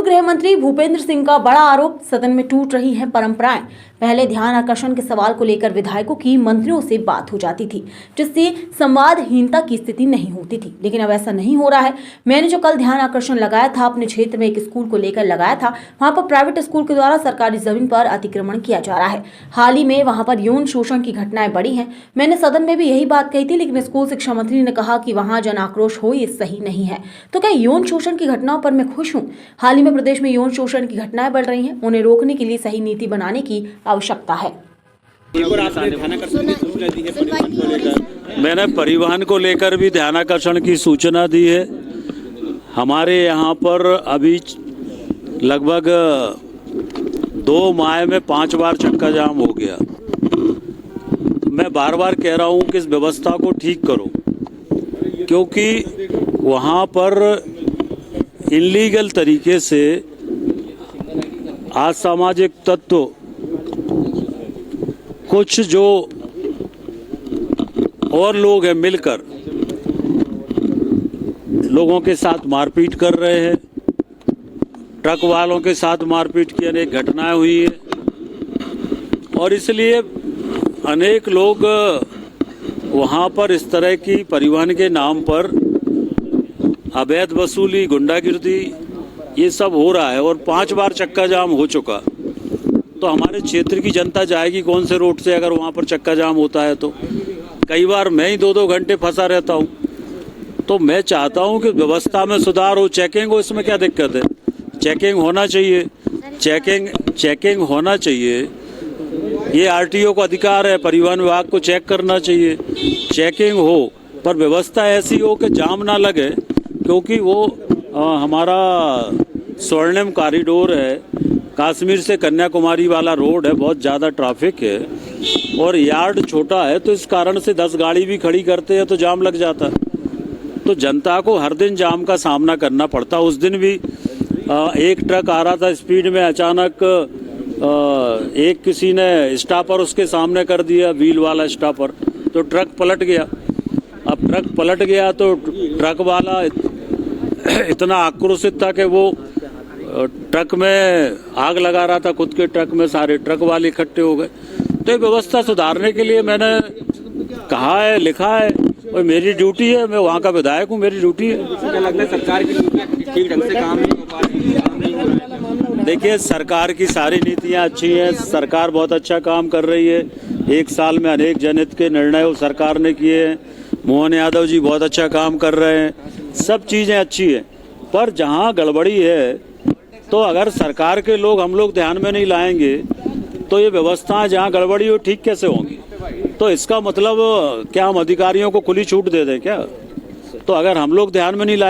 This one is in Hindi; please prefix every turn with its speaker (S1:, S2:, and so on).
S1: गृह मंत्री भूपेंद्र सिंह का बड़ा आरोप, सदन में टूट रही हैं परंपराएं। पहले ध्यान आकर्षण के सवाल को लेकर विधायकों की मंत्रियों से बात हो जाती थी, जिससे संवादहीनता की स्थिति नहीं होती थी, लेकिन अब ऐसा नहीं हो रहा है। मैंने जो कल ध्यान आकर्षण लगाया था, अपने क्षेत्र में एक स्कूल को लेकर लगाया था। वहां पर प्राइवेट स्कूल के द्वारा सरकारी जमीन पर अतिक्रमण किया जा रहा है। हाल ही में वहां पर यौन शोषण की घटनाएं बढ़ी हैं। मैंने सदन में भी यही बात कही थी, लेकिन स्कूल शिक्षा मंत्री ने कहा कि वहां जन आक्रोश हो, ये सही नहीं है। तो क्या यौन शोषण की घटनाओं पर मैं खुश हूँ? हाल ही में प्रदेश में यौन शोषण की घटनाएं बढ़ रही हैं, उन्हें रोकने के लिए सही नीति बनाने की आवश्यकता है।
S2: मैंने परिवहन को लेकर भी ध्यानाकर्षण की सूचना दी है। हमारे यहाँ पर अभी लगभग 2 माह में 5 बार चक्का जाम हो गया। मैं बार बार कह रहा हूँ कि इस व्यवस्था को ठीक करो, क्योंकि वहाँ पर इलीगल तरीके से असामाजिक तत्व कुछ जो और लोग हैं मिलकर लोगों के साथ मारपीट कर रहे हैं। ट्रक वालों के साथ मारपीट की अनेक घटनाएं हुई है और इसलिए अनेक लोग वहां पर इस तरह की परिवहन के नाम पर अवैध वसूली, गुंडागिर्दी, ये सब हो रहा है और 5 बार चक्का जाम हो चुका। तो हमारे क्षेत्र की जनता जाएगी कौन से रोड से अगर वहाँ पर चक्का जाम होता है? तो कई बार मैं ही 2-2 घंटे फंसा रहता हूँ। तो मैं चाहता हूँ कि व्यवस्था में सुधार हो, चेकिंग हो। इसमें क्या दिक्कत है? चेकिंग होना चाहिए, चेकिंग होना चाहिए। ये आरटीओ को अधिकार है, परिवहन विभाग को चेक करना चाहिए, चेकिंग हो, पर व्यवस्था ऐसी हो कि जाम ना लगे, क्योंकि वो हमारा स्वर्णिम कॉरिडोर है, कश्मीर से कन्याकुमारी वाला रोड है, बहुत ज़्यादा ट्रैफिक है और यार्ड छोटा है, तो इस कारण से 10 गाड़ी भी खड़ी करते हैं तो जाम लग जाता है। तो जनता को हर दिन जाम का सामना करना पड़ता। उस दिन भी एक ट्रक आ रहा था स्पीड में, अचानक एक किसी ने स्टॉपर उसके सामने कर दिया, व्हील वाला स्टॉपर, तो ट्रक पलट गया। अब ट्रक पलट गया तो ट्रक वाला इतना आक्रोशित था कि वो ट्रक में आग लगा रहा था, खुद के ट्रक में सारे ट्रक वाले इकट्ठे हो गए। तो ये व्यवस्था सुधारने के लिए मैंने कहा है, लिखा है, और मेरी ड्यूटी है, मैं वहाँ का विधायक हूँ, मेरी ड्यूटी है।
S3: क्या लगता है सरकार की ठीक ढंग से काम नहीं हो पा रही है?
S2: देखिए, सरकार की सारी नीतियाँ अच्छी हैं, सरकार बहुत अच्छा काम कर रही है। 1 साल में अनेक जनहित के निर्णय सरकार ने किए हैं। मोहन यादव जी बहुत अच्छा काम कर रहे हैं, सब चीज़ें अच्छी हैं। पर जहाँ गड़बड़ी है, तो अगर सरकार के लोग, हम लोग ध्यान में नहीं लाएंगे तो ये व्यवस्थाएं जहाँ गड़बड़ी हो ठीक कैसे होंगी? तो इसका मतलब क्या हम अधिकारियों को खुली छूट दे दें क्या? तो अगर हम लोग ध्यान में नहीं लाएंगे